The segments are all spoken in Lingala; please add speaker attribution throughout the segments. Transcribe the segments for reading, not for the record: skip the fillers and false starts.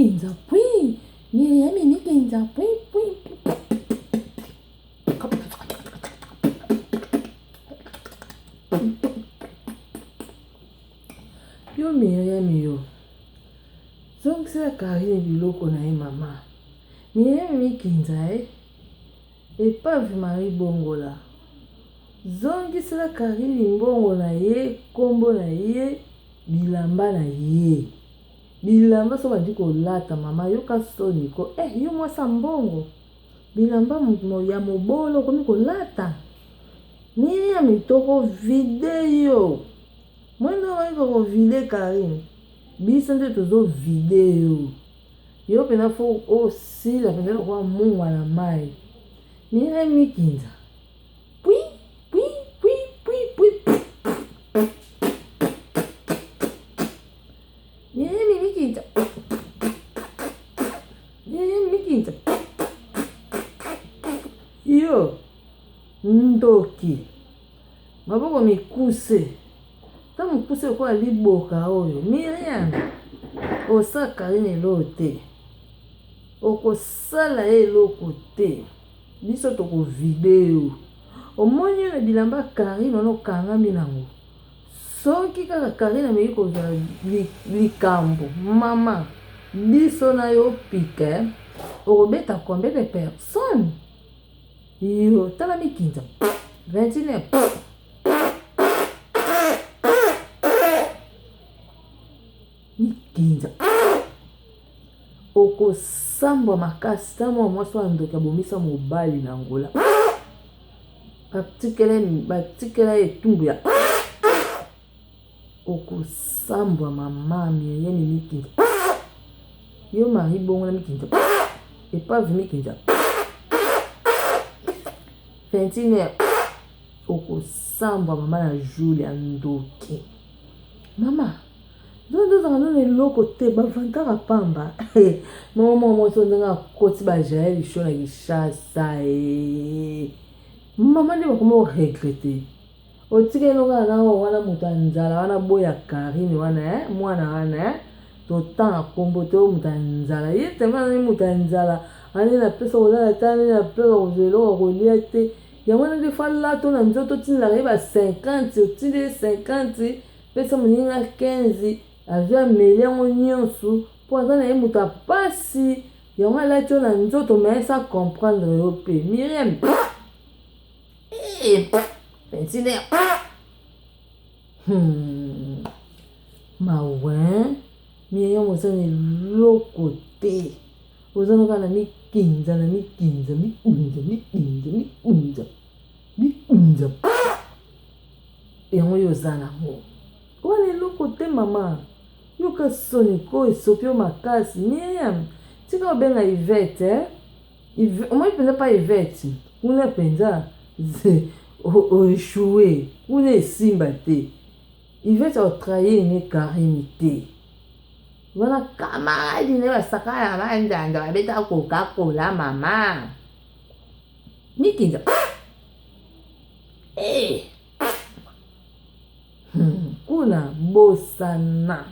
Speaker 1: mikinza pui. Miriam mikinza pui pui. Yo Miriam yo. Zongisa Karine biloko na ye mama. Miriam mikinza epave Marie bongola. Zongisa Karine mbongo na ye, kombo na ye, bilamba na ye. Bilamba so bandi kolata mama yoka soni ko yo mwasa mbongo. Bilamba ya mobolo komi kolata. Miriam mitoko video. Mwendo wa vide Karine. Biso nde tozo video. Yo pena fo osila pena kwa mungu na mai. Miriam mikinza. Pui pui pui pui pui. Miriam mikinza. Miriam mikinza. Yo ndoki. Maboko mikuse. Ta mukuse kwa liboka oyo. Miriam osa Karine lote. Okosala eloko te. Biso toko video. Omoni na bilamba Karine ono kangami nango. Soki kaka Karine ameki kozala likambo. Mama, biso na yo pike. Okobeta combien de personnes? Yo, tala mikinza. 29. Mikinza. Okosambwa makasi tamo mwaso andoka bomisa mobali na ngola. Batikela etumbu ya. Okosambwa mama Miriam mikinza. Yo Marie bongo na mikinza. Epave mikinza. 21. Okosambwa mama na Julia ndoki. Mama Zondo zangano eloko te bavantaka pamba. Mama moto ndanga koti ba jaeli shona gishasa Mama ndi bakoma regrete. Otike longa na wana mutanzala wana boya Karine wana mwana wana totanga kombo te mutanzala. Yete mwana mutanzala ani na pesa olala tani na pesa ozelo kolia te. Ya mwana ndi fala to na nzoto tinla ba 50 otinde 50 pesa muninga 15 azwa melengo nyonso po azana ye muta pasi yango alati na nzoto maesa comprendre yo pe Miriam 21 mawe Miriam ozana eloko te ozana kana mikinza na mikinza yango yo ozana mo wana eloko te mama yoka soni ko esopi yo makasi Miriam tika obenga Yvette omoi penza pa Yvette kuna penza oeshue kuna esimba te Yvette otrahir ne Karine te wana camarade ne basaka ya banjanja babeta Coca-Cola mama mikinza kuna bosana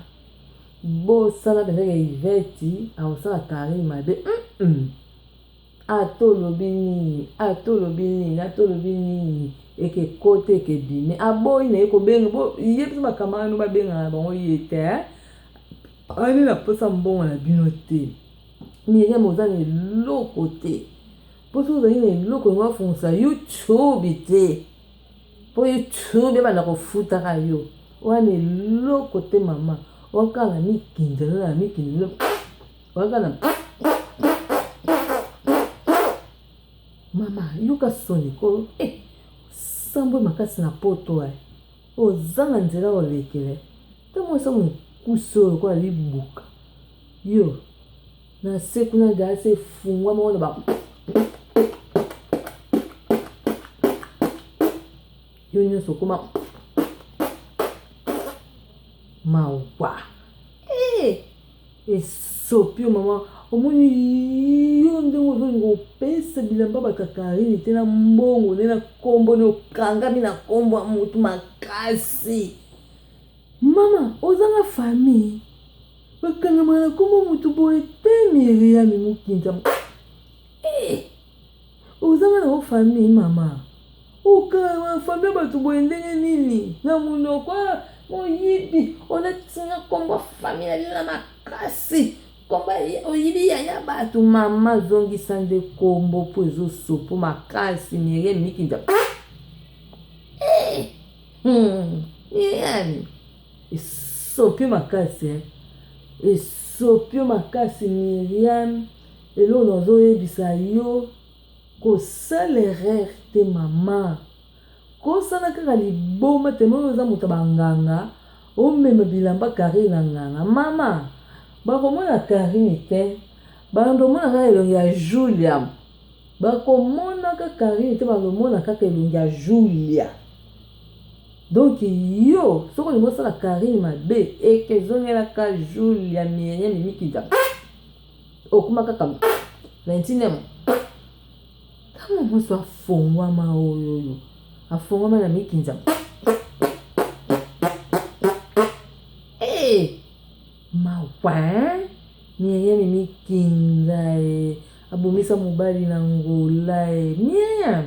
Speaker 1: penza ke Yvette awosala Karine mabe atolobi nini eke kote eke bime aboyi na ye kobenga ye pesa bakamano babenga bango ye te ani na posa mbongo na bino te Miriam oza na eloko te poso ozali na eloko yango afungisa YouTube te po YouTube ebanda kofutaka yo wana eloko te mama wakala mikinza na mikinza wakala mama yoka soni ko sambo makasi na poto ozanga nzela olekele te mwesa mokusolo kwa libuka yo na seku na gase fungwa mwana ba yo nyonso koma mawa esopi mama omoni yo ndenge ozolinga opesa bilamba bakakarine te na mbongo nde na kombo ne okangami na kombo ya motu makasi mama ozanga famille bakanga mana kombo mutu boye te Miriam Mukinza. Ozanga na famille mama. Oka famille batu boye ndenge nini? Na munoko moyibi onatinga kombo famille na makasi. Komba oyibi ya batu mama zongisa nde kombo po ezosopo makasi Miriam Mukinza. Miriam esopi makasi esopi makasi Miriam elo nazoyebisa yo kosala erreur te mama kosala kaka liboma te moyo oza moto banganga omema bilamba Karine na nganga mama bakomona Karine te bandomona kaka elongi ya Julia bakomona kaka Karine te bandomona kaka elongi ya Julia. Donc yo soko ni mosala Karine mabe ekezongela ka Julia Miriam Mukinza okuma kaka 29 kama mwaso afongwama oyo afongwama na Mukinza mawa Miriam Mukinza abomisa mobali na ngola Miriam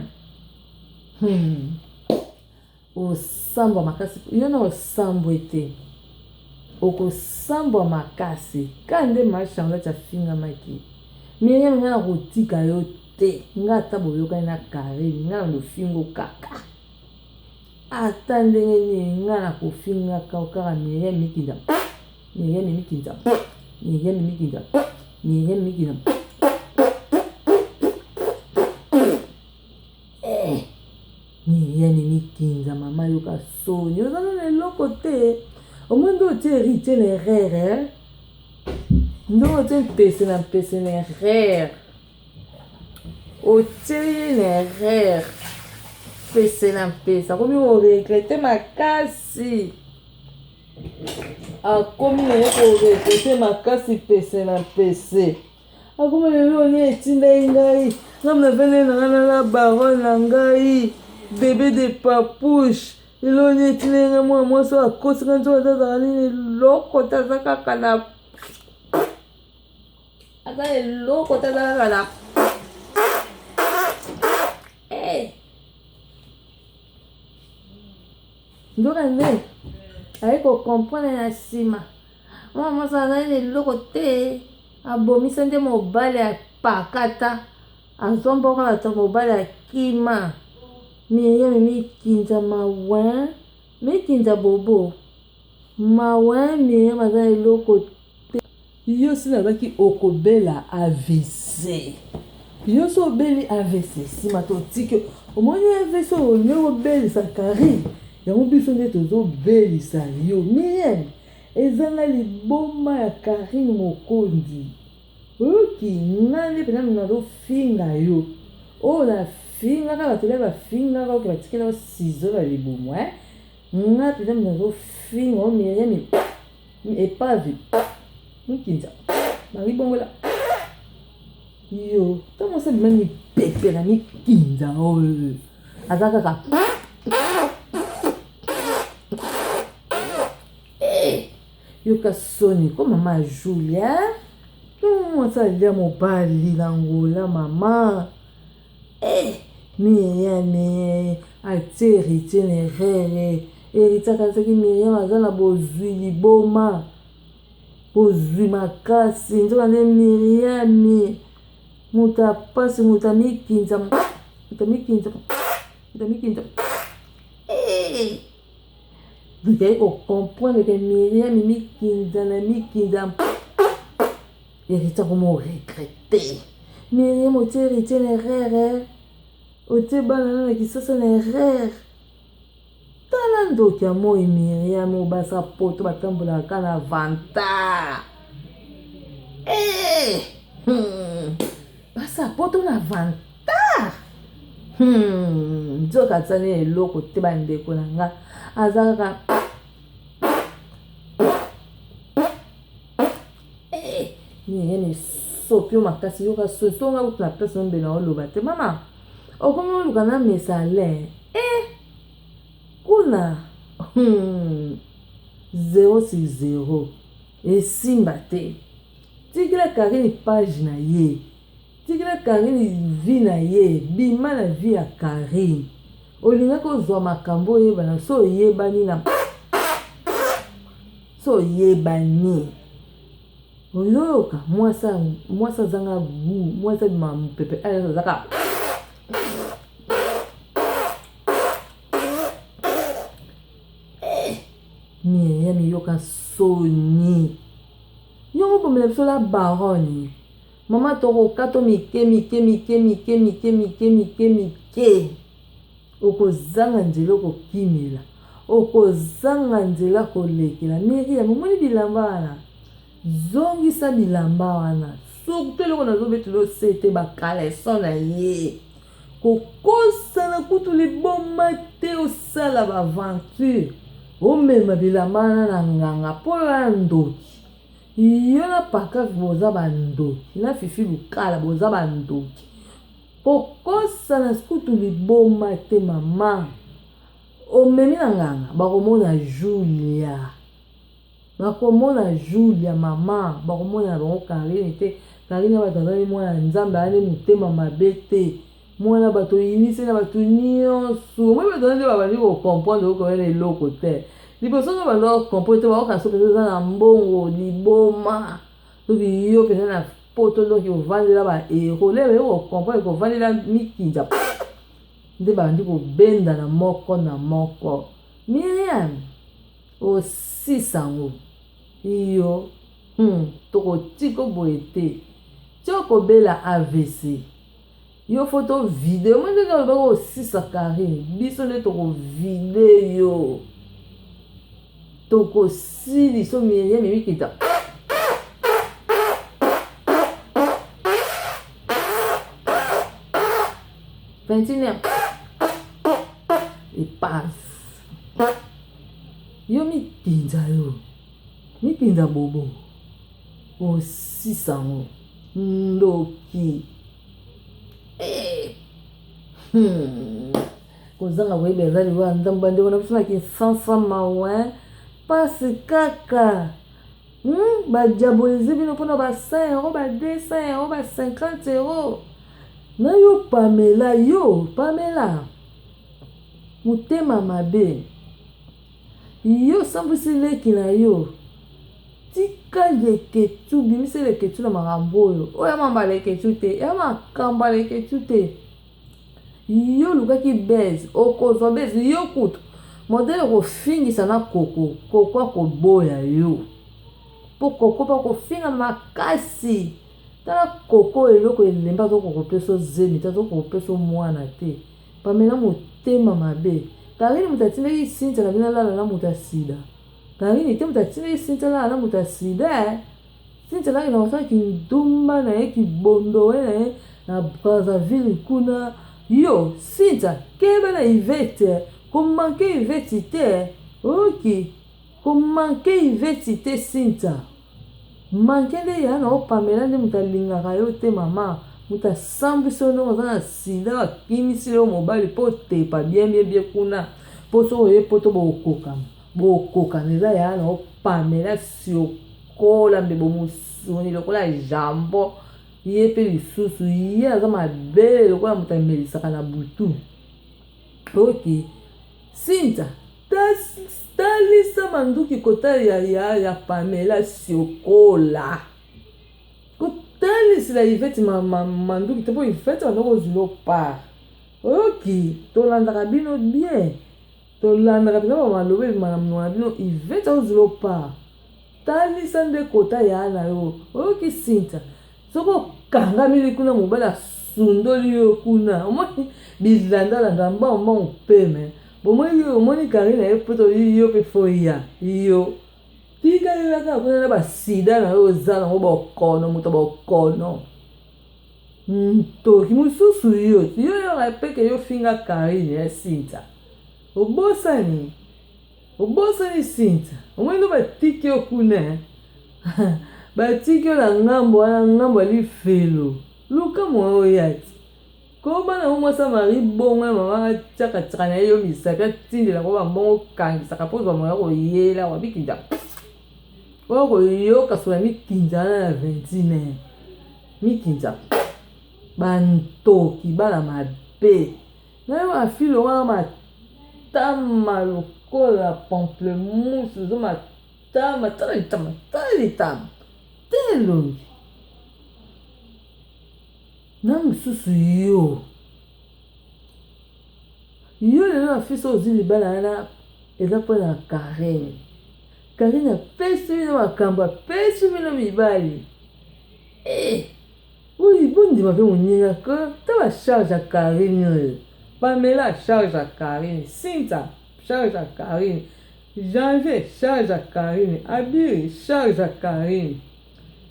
Speaker 1: osambwa makasi yona osambwa ete okosambwa makasi kande mashanga chafinga maki Miriam ngana kotika yo te ngata boyokani na Karine ngana ndofingo kaka ata ndenge nini ngana kofinga kaka Miriam Mukinza Miriam Mukinza Miriam Mukinza Miriam Mukinza Miriam Mukinza mama yoka soni ozana na eloko te omwendo otie héritier na erreur ndo otie mpese na erreur otie na erreur pese na mpese akomi oregrete makasi akomi naye koregrete makasi pese na mpese akomi lelo oni etindai ngai ngamna vene na baron na ngai bébé de papouche lelo oni etindai ngai mwa mwasi akosika nzo azazaka nini eloko taza kaka na aza eloko taza kaka na ndoka nde aye kokomprendre na nsima mwa mwasi azali eloko te abomisa nde mobali ya pakata azomboka bata mobali ya kima Miriam Mukinza mawa Mukinza bobo mawa Miriam azali eloko te yo sina baki okobela AVC yo so obeli AVC sima totiki omoni AVC olingi obelisa Karine yango biso nde tozobelisa yo Miriam ezanga liboma ya Karine Mokondi oyoki nani pena nazofinga yo oyo nafingaka batole bafingaka oke batikela sizo baliboma nga pena nazofinga o Miriam epave Mukinza malibongola yo tomosa bima mipepela Mukinza oyo aza kaka yoka soni ko mama Julia mwasalia mobali na ngola mama Miriam atie héritier na erreur héritier akazaki Miriam aza na bozwi liboma bozwi makasi nzoka nde Miriam muta pasi muta Mukinza donc comprendre que Miriam Mukinza na Mukinza héritier comme regretter Miriam otie héritier na erreur otie bana na kisasa na erreur tala ndoki ya moi Miriam obasa poto batambolaka na vanta basa poto na vanta nzoka tsani eloko te bandeko na nga azaka Miriam sopi makasi yoka songa utna pesa mbena oloba te mama okomi oluka na mesale kuna 0 sur 0 esimba te. Tikila Karine page na ye. Tikila Karine vie na ye. Bima na vie ya Karine. Olinga kozwa makambo yebana so yebani na so yebani. Oyoka mwasa zanga gu mwasa mampepe aya zaka. Mie ya miyoka soni. Yongo pomela biso la baroni. Mama toko kato mike. Okozanga nzela okokimela. Okozanga nzela kolekela. Miri ya momoni bilamba wana. Zongisa bilamba wana. Surtout loko nazobetelo sete bakaleson na ye. Kokosa na kutu liboma te osala ba aventure. Omema bilamba wana na nganga po ya ndoki. Yo na paka boza bandoki. Na fifi lukala boza bandoki. Kokosa na kutu liboma te mama. Omemi na nganga bakomona Julia. Bakomona Julia mama. Bakomona bango Karine te. Karine batazali mwana nzambe ane mutema mabe te. Mwana bato inise na bato nyonso. Mwana bato nde babandi ko comprendre ko ene eloko te. Liboso na bando comprendre te ba ka so peza na mbongo liboma. Toki yo peza na poto donc ovandela ba ero lebe ko comprendre ko vandela mikinja. Nde bandi ko benda na moko na moko. Miriam aussi sango. Iyo toko tiko boete. Toko bela AVC. Yo photo video moi nde ka ba aussi sa Karine. Biso nde toko video. Toko sili so Miriam mikita. Ventine et passe. Yo mikinza yo. Mikinza bobo. Aussi sango. Ndoki. Kozanga webe zali wa ndamba ndeko na bisona ki sansa mawe. Passe kaka. Ba diaboliser bino pona ba 5 euros, ba 200 euros, ba 50 euros. Na yo Pamela. Mutema mabe. Yo sambisi leki na yo. Tika leketu, bimise leketu na makambo yo. Oya mamba leketu te, ya makamba leketu te. Yo lukaki beze, okozwa beze, yo kutu. Modele kofingisa na koko, koko akoboya yo. Po koko pa kofinga makasi. Tala koko eloko elemba to koko peso zemi, to koko peso mwana te. Pamela mutema mabe. Karine mutatineki Sinta na bina lala na mutasida. Karine te mutatineki Sinta lala na mutasida. Sinta lala na wasana kindumba na ye kibondo na Brazzaville kuna. Yo, Sinta, kebe na Yvette. Komanke Yvette te. Ok. Komanke Yvette te Sinta. Manke nde ya na Pamela nde mutalingaka yo te mama. Mutasambiso no ozana sida bakimisi leo mobali po tepa bien kuna. Poso oye poto bokoka neza ya na Pamela siokola mbebo musuni lokola jambo. Ye pe lisusu ye aza mabele lokola mutamelisaka na butu. Ok. Sinta, talisa manduki kota ya Pamela siokola. Talisi la Yvette manduki te po Yvette wanoko zulo pa. Ok, tolandaka bino bien. Tolandaka bino malobe manamnwana bino Yvette wanoko zulo pa. Talisa nde kota ya na yo. Ok Sinta. Soko kanga mili kuna mobala sundoli yo kuna. Omoni bizanda mba upeme. Omoni Karine ye poto yo pe foya. Yo. Tika lelaka kuna na basida na yo zala ngo bokono muto bokono. Toki mususu yo. Yo repeke yo finga Karine ya Sinta. Obosani Sinta. Omwendo batiki yo kuna. Batiki yo na ngambo ali felo. Luka mwa yati. Koba na umwasa mari bonga mama chaka na yo misaka tindela ko ba mbongo kangisaka po ba mwa ko yela wabikinda. oko yo kasula mikinza na 21 mikinza bantoki bala mabe na wa filo wa matama lokola pamplemousse zo matama talitama telongi na mususu yo lelo afisi ozi libala na eza mpona Karine apesi bino makambo apesi bino mibali oyo bondima mpe moninga ko ta bacharge ya Karine oyo Pamela charge ya Karine, Cynthia charge ya Karine, Janvier charge ya Karine, Abiri charge ya Karine,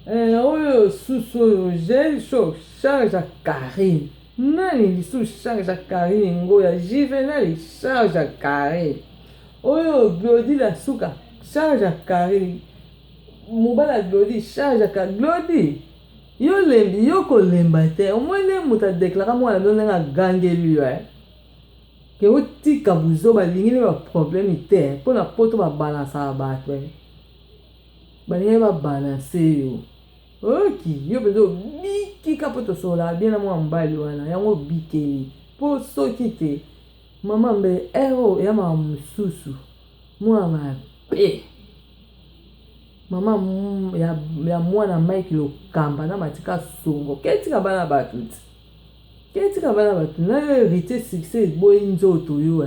Speaker 1: oyo susu oyo Gelcho charge ya Karine, nani lisu charge ya Karine ngoya Juvenal charge ya Karine, oyo Glody la suka charge ya Karine, mobala Glody charge ya Karine. Glody yo lembi yo kolemba te omwene muta deklara mwana ndonga gangeli yo ke otika buzo balingini ba problème te pona poto ba balance ba bato balingi ba balance yo oki yo bezo biki kapoto sola bien na mwa mbali wana yango bikeli po soki te mama mbe ya mama mususu mwa mabe mama ya mwana Mike Lokamba na matika songo ketika bana batu na hérité succès boy nzoto yo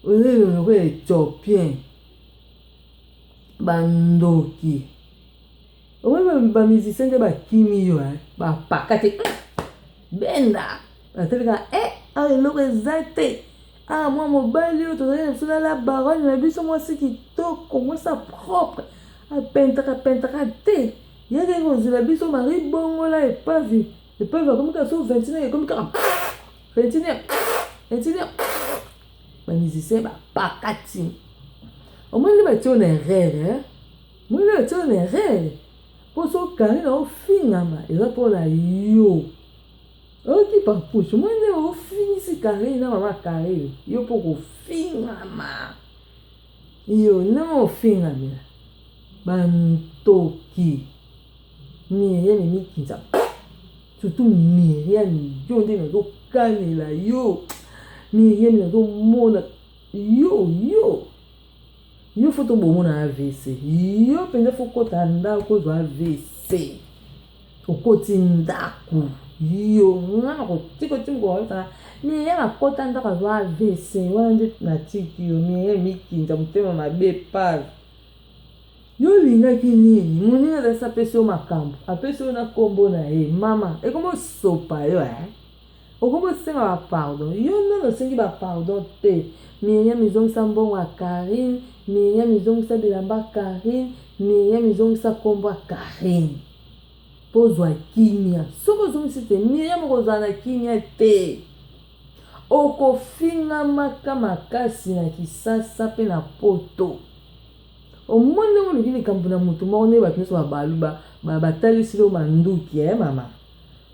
Speaker 1: le Etiopien bandoki ba musicien de ba kimi yo ba pakate benda atelika alelo exacte moi mobile yo to na la baronne na biso moi c'est kitoko moi ça propre pentaka te yeke konzela biso mari bongola epavi akomika so 29 ekomika 21 bamusicien bapakati omwene batie na erreur mpo so Karine ofingama eza mpona yo oki papuche omwene ofingisi Karine na mama Karine yo mpo kofingama yo na ofingamela bantoki Myriam mikinza surtout Myriam yo nde nazokanela yo Myriam nazomona yo foto bomona AVC yo mpenza fo kota ndako kozwa AVC okoti ndako yo ngana kotikotimokoaa Myriam akota ndako azwa AVC wana nde natiki yo Myriam mikinza motema mabe pave yo lingaki nini moninga azalisi apesi yo makambo apesi yo na kombo na ye mama ekomo sopa yo okomo senga bapardon yo nano osengi bapardon te Myriam ezongisa mbongo ya Karine Myriam ezongisa bilamba Karine Myriam ezongisa kombo ya Karine mpo ozwa kimia soki ozongisi te Myriam okozala na kimia te okofingamaka makasi na kisasa mpe na poto omwene oluki likambo na motu moko nde bato nyonso babalu batalisi lo manduki mama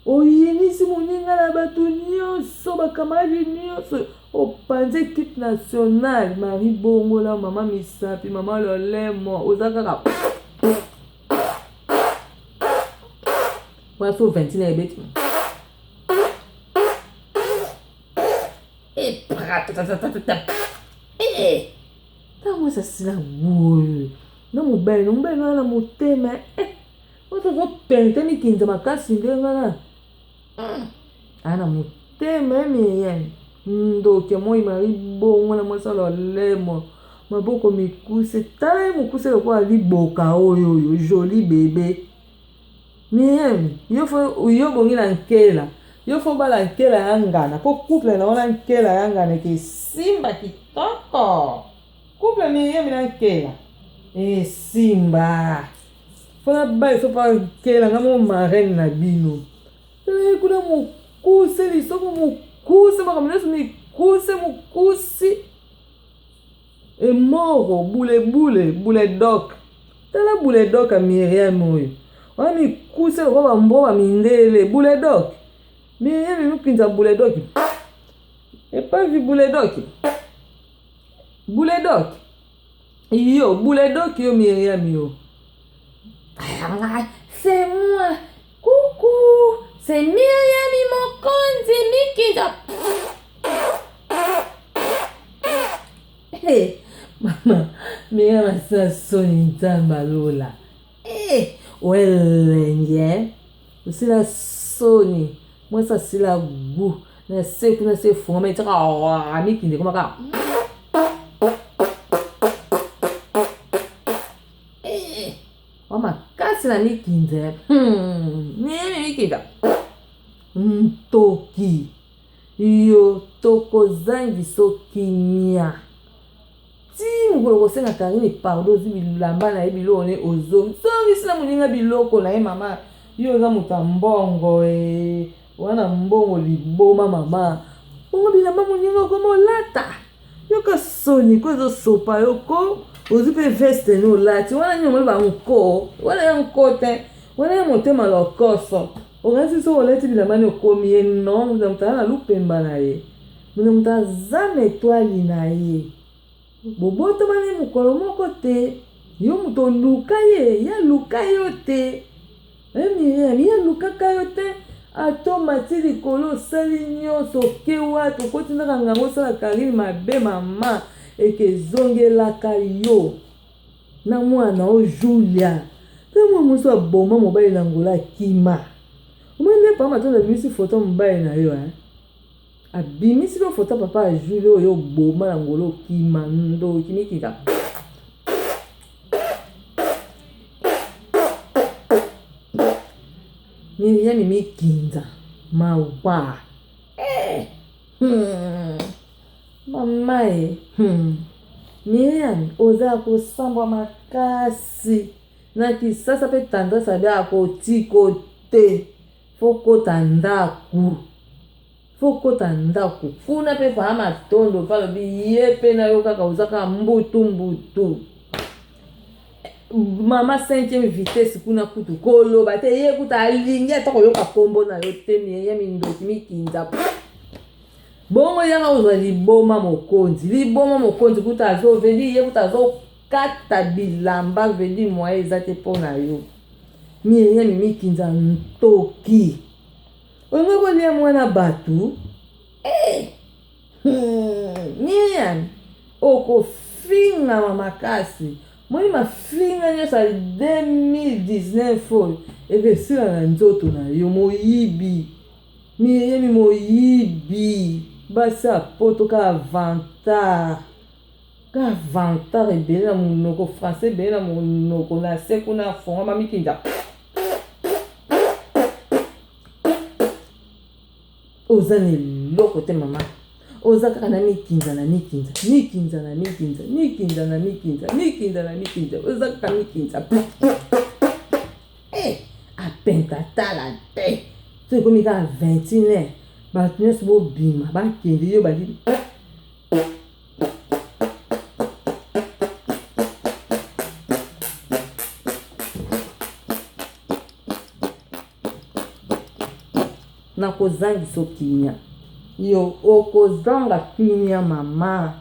Speaker 1: oyinisi moninga na bato nyonso bakamaradi nyonso opanzi equipe nationale Marie Bongola mama Misapi mama Lolemo oza kaka wana so 21 ebeti ntango esasila woyo na mobali wana na motema otazopente mikinza makasi nde ngana ana motema Myriam ndoke moi Marie Bongola mwasa Lolemo maboko mikuse tala ye mokuse lokola liboka oyo joli bebe Myriam yo bongi na nkela yo fo bala nkela ya ngana po couple na wana nkela ya ngana ke simba kitoko couple Myriam na nkela simba fona bai so pa nkela ngamo marraine na bino kuna mokuse lisoko mokuse makamneso mokusi emoro bule dok tala bule dok a Myriam oyo wana mikuse lokwa bamboba mindele bule dok Myriam mikinza bule dok epavi bule dok yo bule dok yo Myriam yo c'est moi. Coucou, c'est Myriam Mokonzi Mikinza. Hey, mama, Myriam asa soni nzamba lola. Hey, welenge. Usila soni. Moi ça c'est la goût. Na se fome tsa Mikinza koma ka. Makasi na Mikinza. Mikinza. Ntoki. Yo tokozangi so kimia. Ti mukolo kosenga Karine pardon zi bilamba na ye biloko ne ozongi. Songi sila muninga biloko na ye mama. Yo za muta mbongo wana mbongo liboma mama. Bongo bilamba muninga koma lata. Yo ka soni ko zo sopa yoko. Ozi pe veste no lati. Wana nyomole ba nko. Wana ya nkote. Wana ya motema lokoso. Ogansi so oleti bilamba ne okomi ye non. Muza mutana na lupemba na ye. Muza muta zame etwali na ye. Boboto mane mukolo moko te. Yo muto luka ye. Ya luka yo te. Myriam ya luka kayo te. Ato mati likolo sali nyonso ke watu. Koti ndaka ngango sala Karine mabe mama. Eke zongelaka yo. Na mwana o Julia. Te mwa muso aboma mobile na ngola kima. Omwende pa matonda bimisi foto mobile na yo abimisi lo foto papa a Julia yo boma na ngolo kima ndo Mikinza. Myriam Mikinza mawa. Mama Myriam oza kosambwa makasi na kisasa pe tendance bya kotiko te. Fokota ndaku kuna pe fa matondo fa lobi ye pe na yo kaka ozaka mbutu. Mama 5e vitesse kuna kutu koloba te ye kuta alingi atako yoka kombo na yo te Myriam ndoki Mikinza. Bongo yanga ozwa liboma mokonzi kuta azo vendi ye kuta azo kata bilamba vendi mwa ezate pona yo. Myriam Mikinza ntoki. Ongo kolia mwana batu. Myriam oko finga makasi. Mwini mafinga nyosa 2019 eke sila na nzoto na yo moyibi. Myriam moyibi. Basa poto ka vantar ebele na monoko français ebele na monoko na se kuna fonga Mikinza. Oza ne loko te mama. Oza kaka na Mikinza. Oza kaka Mikinza. Apenta tala te. So komi ka 21 batu nyonso bobima bakende yo bali. Na kozangi so kinya. Yo okozanga kinya mama.